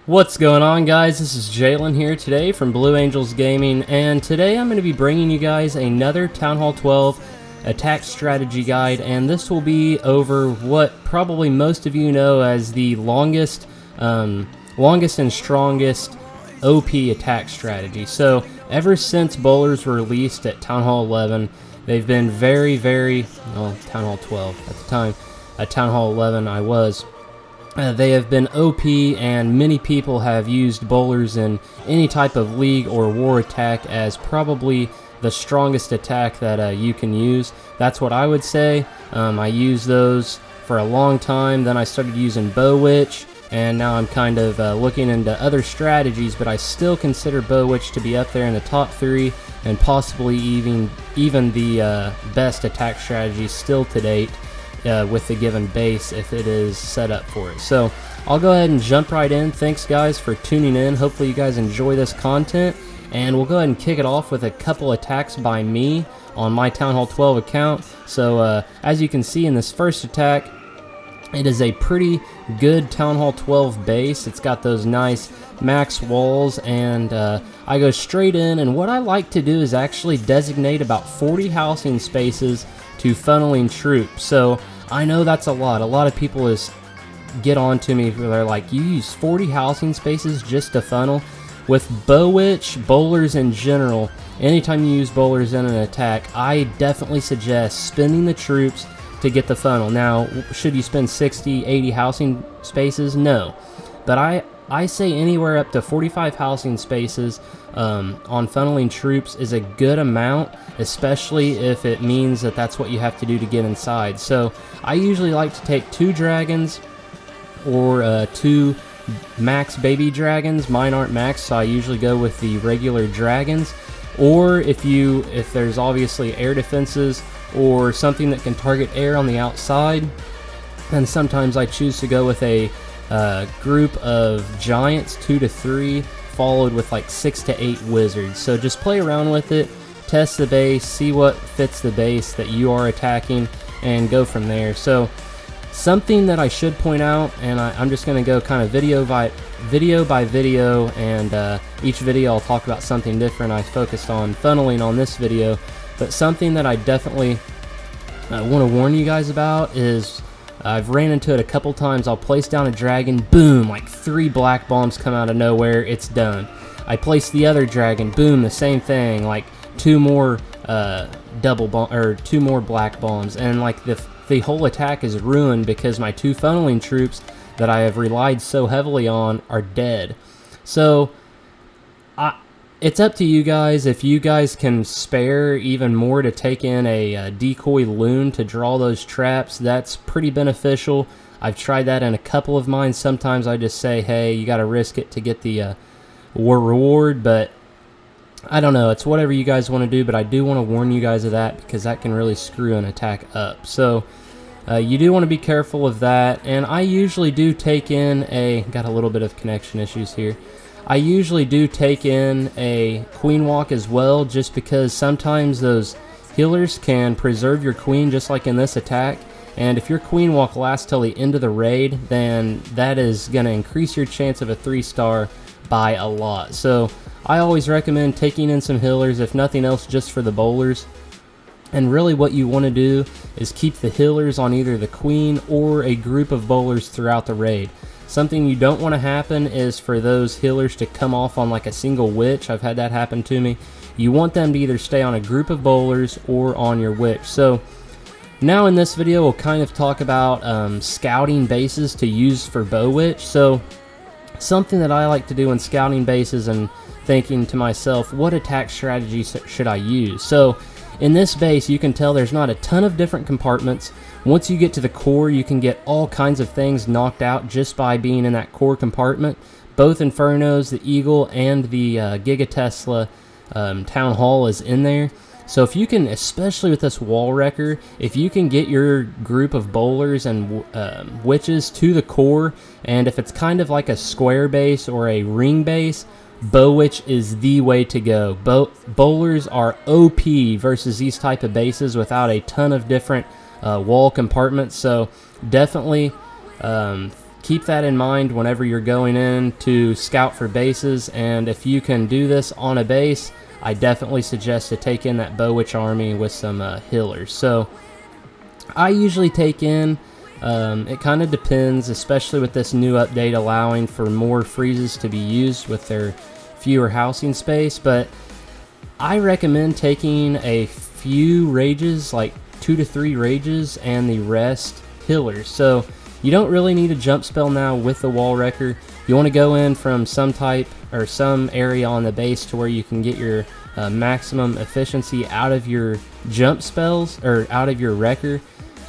What's going on, guys? This is Jalen here today from Blue Angels Gaming, and today I'm going to be bringing you guys another Town Hall 12 attack strategy guide, and this will be over what probably most of you know as the longest and strongest OP attack strategy. So ever since bowlers were released at Town Hall 11, they've been very, well, Town Hall 12 at the time. At Town Hall 11 I was. They have been OP, and many people have used bowlers in any type of league or war attack as probably the strongest attack that you can use. That's what I would say. I used those for a long time, then I started using BoWitch, and now I'm kind of looking into other strategies, but I still consider BoWitch to be up there in the top 3 and possibly even the best attack strategy still to date. With the given base if it is set up for it. So I'll go ahead and jump right in. Thanks guys for tuning in. Hopefully you guys enjoy this content, and we'll go ahead and kick it off with a couple attacks by me on my Town Hall 12 account. So as you can see in this first attack, it is a pretty good Town Hall 12 base. It's got those nice max walls, and I go straight in, and what I like to do is actually designate about 40 housing spaces to funneling troops. So I know that's a lot. A lot of people get on to me. They're like, you use 40 housing spaces just to funnel? With BoWitch, bowlers in general, anytime you use bowlers in an attack, I definitely suggest spending the troops to get the funnel. Now, should you spend 60, 80 housing spaces? No. But I say anywhere up to 45 housing spaces on funneling troops is a good amount, especially if it means that that's what you have to do to get inside. So I usually like to take 2 dragons or 2 max baby dragons. Mine aren't max, so I usually go with the regular dragons. Or if there's obviously air defenses or something that can target air on the outside, then sometimes I choose to go with a group of giants, 2 to 3, followed with like 6 to 8 wizards. So just play around with it, test the base, see what fits the base that you are attacking, and go from there. So something that I should point out, and I'm just going to go kind of video by video, and each video I'll talk about something different. I focused on funneling on this video, but something that I definitely want to warn you guys about is I've ran into it a couple times. I'll place down a dragon, boom, like 3 black bombs come out of nowhere, it's done. I place the other dragon, boom, the same thing, like 2 more 2 more black bombs, and like the whole attack is ruined because my 2 funneling troops that I have relied so heavily on are dead. So it's up to you guys. If you guys can spare even more to take in a decoy loon to draw those traps, that's pretty beneficial. I've tried that in a couple of mine. Sometimes I just say, hey, you got to risk it to get the reward, but I don't know. It's whatever you guys want to do, but I do want to warn you guys of that because that can really screw an attack up. So you do want to be careful of that, and I usually do take in got a little bit of connection issues here. I usually do take in a queen walk as well, just because sometimes those healers can preserve your queen, just like in this attack. And if your queen walk lasts till the end of the raid, then that is going to increase your chance of a 3-star by a lot. So I always recommend taking in some healers, if nothing else just for the bowlers. And really what you want to do is keep the healers on either the queen or a group of bowlers throughout the raid. Something you don't want to happen is for those healers to come off on like a single witch. I've had that happen to me. You want them to either stay on a group of bowlers or on your witch. So now in this video we'll kind of talk about scouting bases to use for BoWitch. So something that I like to do in scouting bases and thinking to myself, what attack strategy should I use? So in this base, you can tell there's not a ton of different compartments. Once you get to the core, you can get all kinds of things knocked out just by being in that core compartment. Both Infernos, the Eagle, and the Giga Tesla Town Hall is in there. So if you can, especially with this wall wrecker, if you can get your group of bowlers and witches to the core, and if it's kind of like a square base or a ring base, BoWitch is the way to go. Bowlers are OP versus these type of bases without a ton of different wall compartments. So definitely keep that in mind whenever you're going in to scout for bases, and if you can do this on a base, I definitely suggest to take in that BoWitch army with some healers. So I usually take in, it kind of depends, especially with this new update allowing for more freezes to be used with their fewer housing space, but I recommend taking a few rages, like 2 to 3 rages, and the rest healers. So you don't really need a jump spell now with the wall wrecker. You want to go in from some type or some area on the base to where you can get your maximum efficiency out of your jump spells, or out of your wrecker.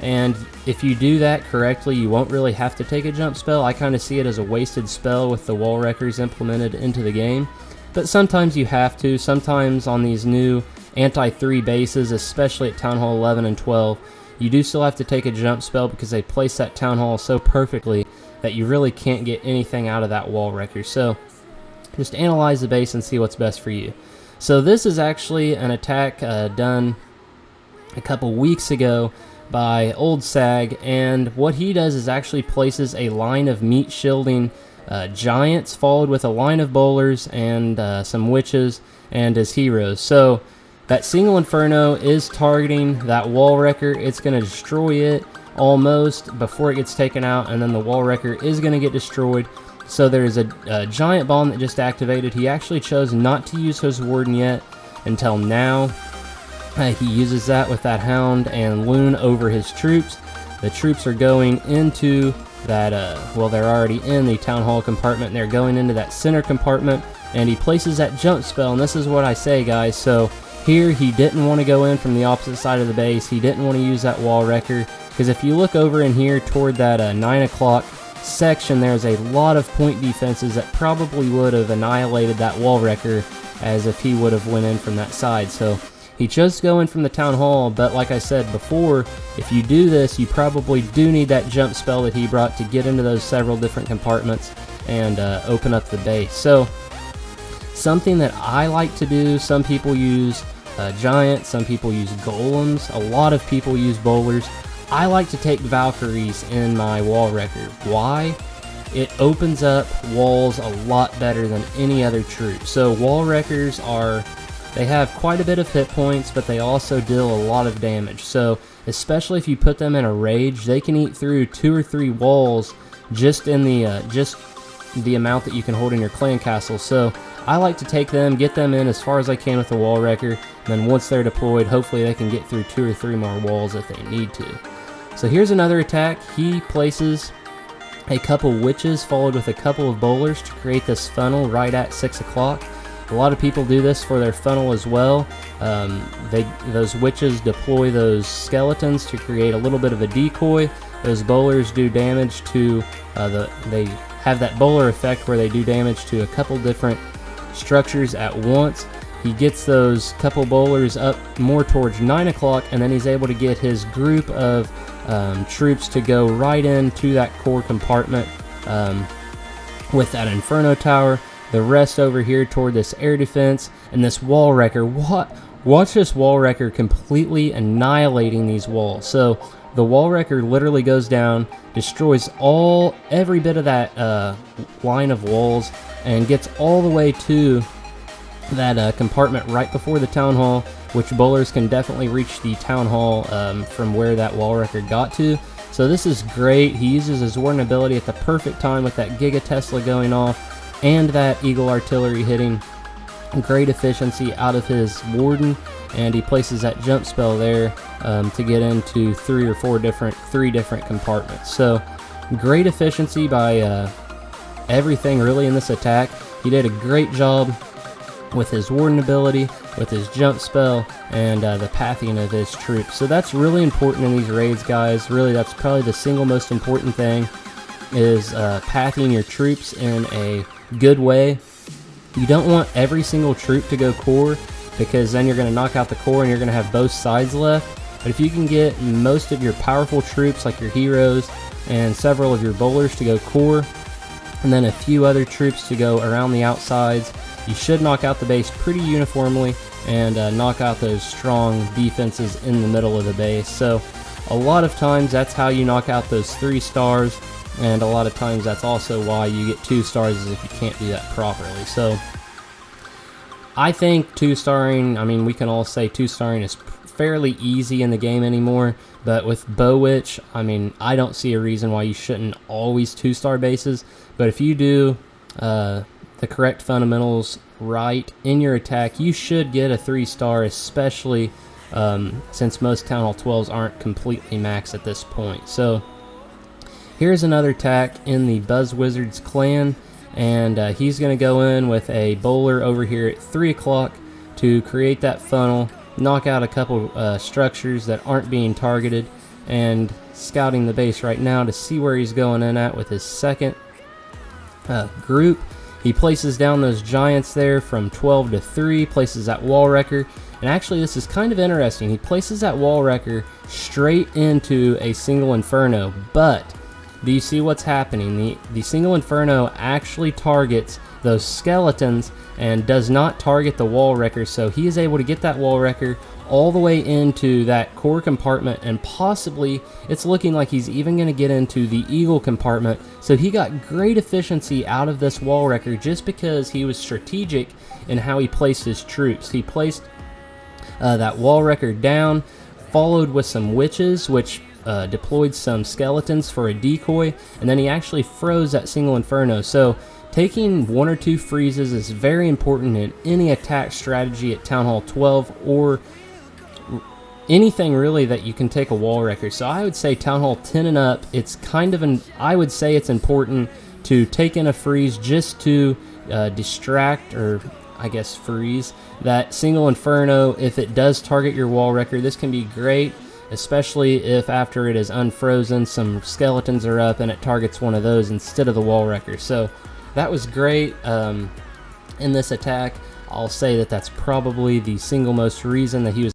And if you do that correctly, you won't really have to take a jump spell. I kind of see it as a wasted spell with the wall wreckers implemented into the game. But sometimes you have to. Sometimes on these new anti-3 bases, especially at Town Hall 11 and 12, you do still have to take a jump spell because they place that Town Hall so perfectly that you really can't get anything out of that wall wrecker. So just analyze the base and see what's best for you. So this is actually an attack done a couple weeks ago by Old Sag, and what he does is actually places a line of meat shielding giants followed with a line of bowlers and some witches and his heroes. So that single inferno is targeting that wall wrecker. It's going to destroy it almost before it gets taken out, and then the wall wrecker is going to get destroyed. So there's a giant bomb that just activated. He actually chose not to use his warden yet until now. He uses that with that hound and loon over his troops. The troops are going into that, well, they're already in the town hall compartment, and they're going into that center compartment, and he places that jump spell. And this is what I say, guys. So here he didn't want to go in from the opposite side of the base. He didn't want to use that wall wrecker, because if you look over in here toward that 9 o'clock section, there's a lot of point defenses that probably would have annihilated that wall wrecker as if he would have went in from that side. So he chose to go in from the town hall, but like I said before, if you do this, you probably do need that jump spell that he brought to get into those several different compartments and open up the base. So something that I like to do, some people use giants, some people use golems, a lot of people use bowlers. I like to take Valkyries in my wall wrecker. Why? It opens up walls a lot better than any other troop. So wall wreckers they have quite a bit of hit points, but they also deal a lot of damage. So especially if you put them in a rage, they can eat through 2 or 3 walls just in the amount that you can hold in your clan castle. So I like to take them, get them in as far as I can with the wall wrecker, and then once they're deployed, hopefully they can get through 2 or 3 more walls if they need to. So here's another attack. He places a couple witches followed with a couple of bowlers to create this funnel right at 6 o'clock. A lot of people do this for their funnel as well. Those witches deploy those skeletons to create a little bit of a decoy. Those bowlers do damage to, they have that bowler effect where they do damage to a couple different structures at once. He gets those couple bowlers up more towards 9 o'clock, and then he's able to get his group of troops to go right into that core compartment with that Inferno Tower. The rest over here toward this air defense and this wall wrecker. Watch this wall wrecker completely annihilating these walls. So the wall wrecker literally goes down, destroys every bit of that line of walls, and gets all the way to that compartment right before the town hall, which bowlers can definitely reach the town hall from where that wall wrecker got to. So this is great. He uses his warden ability at the perfect time with that Giga Tesla going off and that Eagle Artillery hitting. Great efficiency out of his warden, and he places that jump spell there to get into 3 different compartments. So great efficiency by everything really in this attack. He did a great job with his warden ability, with his jump spell, and the pathing of his troops. So that's really important in these raids, guys. Really, that's probably the single most important thing, is pathing your troops in a good way. You don't want every single troop to go core, because then you're going to knock out the core and you're going to have both sides left. But if you can get most of your powerful troops, like your heroes and several of your bowlers, to go core, and then a few other troops to go around the outsides, you should knock out the base pretty uniformly and knock out those strong defenses in the middle of the base. So a lot of times that's how you knock out those 3 stars. and a lot of times that's also why you get 2 stars, is if you can't do that properly. So I think 2-starring, I mean, we can all say 2-starring is fairly easy in the game anymore, but with BoWitch, I mean, I don't see a reason why you shouldn't always 2-star bases. But if you do the correct fundamentals right in your attack, you should get a 3-star, especially since most Town Hall 12s aren't completely max at this point. So here's another attack in the Buzz Wizards clan, and he's going to go in with a bowler over here at 3 o'clock to create that funnel, knock out a couple structures that aren't being targeted, and scouting the base right now to see where he's going in at with his second group. He places down those giants there from 12 to 3, places that wall wrecker, and actually this is kind of interesting. He places that wall wrecker straight into a single inferno, but do you see what's happening? The single inferno actually targets those skeletons and does not target the wall wrecker, so he is able to get that wall wrecker all the way into that core compartment, and possibly it's looking like he's even going to get into the eagle compartment. So he got great efficiency out of this wall wrecker just because he was strategic in how he placed his troops. He placed that wall wrecker down, followed with some witches, which deployed some skeletons for a decoy, and then he actually froze that single inferno. So taking 1 or 2 freezes is very important in any attack strategy at Town Hall 12, or anything really that you can take a wall wrecker. So I would say Town Hall 10 and up, it's kind of I would say it's important to take in a freeze just to distract, or I guess freeze, that single inferno. If it does target your wall wrecker, this can be great, especially if after it is unfrozen some skeletons are up and it targets one of those instead of the wall wrecker. So that was great in this attack. I'll say that that's probably the single most reason that he was